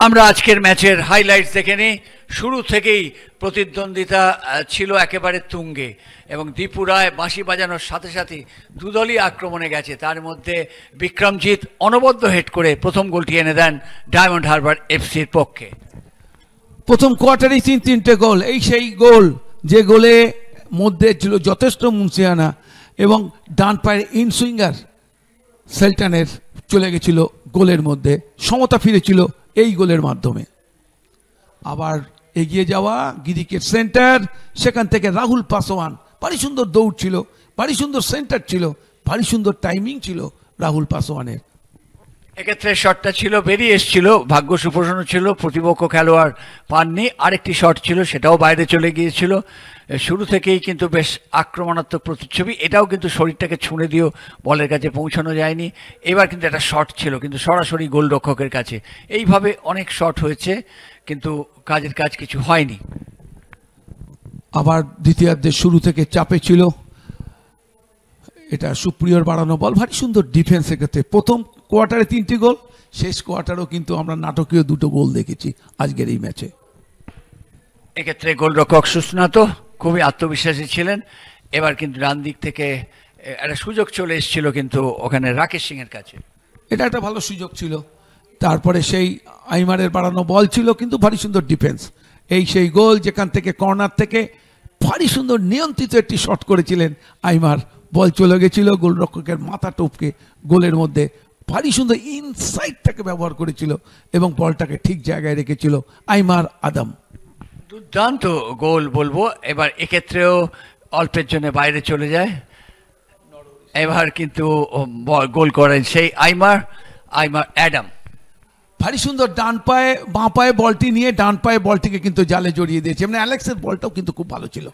আমরা আজকের ম্যাচের হাইলাইটস দেখে নিই। শুরু থেকেই প্রতিদ্বন্দ্বিতা ছিল একেবারে তুঙ্গে এবং দীপু রায় বাঁশি বাজানোর সাথে সাথে দুদলই আক্রমণে গেছে। তার মধ্যে বিক্রমজিৎ অনবদ্য হেড করে প্রথম গোলটি এনে দেন ডায়মন্ড হারবার এফসির পক্ষে। প্রথম কোয়ার্টারেই তিনটে গোল, এই সেই গোল যে গোলে মধ্যে ছিল যথেষ্ট মুন্সিয়ানা এবং ডান পায়ের ইনসুইঙ্গার সেল্টানের চলে গেছিল গোলের মধ্যে, সমতা ফিরেছিল এই গোলের মাধ্যমে। আবার এগিয়ে যাওয়া গিরিকের সেন্টার, সেখান থেকে রাহুল পাসওয়ান, ভারী সুন্দর দৌড় ছিল, ভারী সুন্দর সেন্টার ছিল, ভারী সুন্দর টাইমিং ছিল রাহুল পাসওয়ানের। এক্ষেত্রে শটটা ছিল বেরিয়ে এসেছিল, ভাগ্য সুপ্রসন্ন ছিল, প্রতিপক্ষ খেলোয়াড় পাননি। আরেকটি শট ছিল, সেটাও বাইরে চলে গিয়েছিল। শুরু থেকেই কিন্তু বেশ আক্রমণাত্মক প্রতিচ্ছবি, এটাও কিন্তু শরীরটাকে ছুঁড়ে দিয়েও বলের কাছে পৌঁছানো যায়নি। এবার কিন্তু একটা শট ছিল কিন্তু সরাসরি গোলরক্ষকের কাছে। এইভাবে অনেক শট হয়েছে কিন্তু কাজের কাজ কিছু হয়নি। আবার দ্বিতীয়ার্ধের শুরু থেকে চাপে ছিল, এটা সুপ্রিয়র বাড়ানো বল, ভারী সুন্দর ডিফেন্সের ক্ষেত্রে। প্রথম কোয়ার্টারে 3টি গোল, শেষ কোয়ার্টারেও কিন্তু আমরা নাটকীয় 2টো গোল দেখেছি আজকের এই ম্যাচে। এক্ষেত্রে গোলরক্ষক সুস্নাত খুবই আত্মবিশ্বাসী ছিলেন। এবার কিন্তু ডান দিক থেকে একটা সুযোগ চলে এসেছিল কিন্তু ওখানে রাকেশ সিং এর কাছে, এটা একটা ভালো সুযোগ ছিল। তারপরে সেই আইমারের বাড়ানো বল ছিল কিন্তু ভারী সুন্দর ডিফেন্স। এই সেই গোল যেখান থেকে কর্নার থেকে ভারী সুন্দর নিয়ন্ত্রিত একটি শট করেছিলেন আইমার, বল চলে গেছিল গোলরক্ষকের মাথা টপকে গোলের মধ্যে। ভারী সুন্দর ইনসাইডটাকে ব্যবহার করেছিল এবং বলটাকে ঠিক জায়গায় রেখেছিল আইমার আদম। দুর্দান্ত গোল বলবো। এবার এক্ষেত্রেও অল্পের জন্য বাইরে চলে যায়। এবার কিন্তু গোল করেন সেই আইমার অ্যাডাম। ভারী সুন্দর ডান পায়ে বাঁ পায়ে বলটি নিয়ে ডান পায়ে বলটিকে কিন্তু জালে জড়িয়ে দিয়েছে। মানে অ্যালেক্সের বলটাও কিন্তু খুব ভালো ছিল।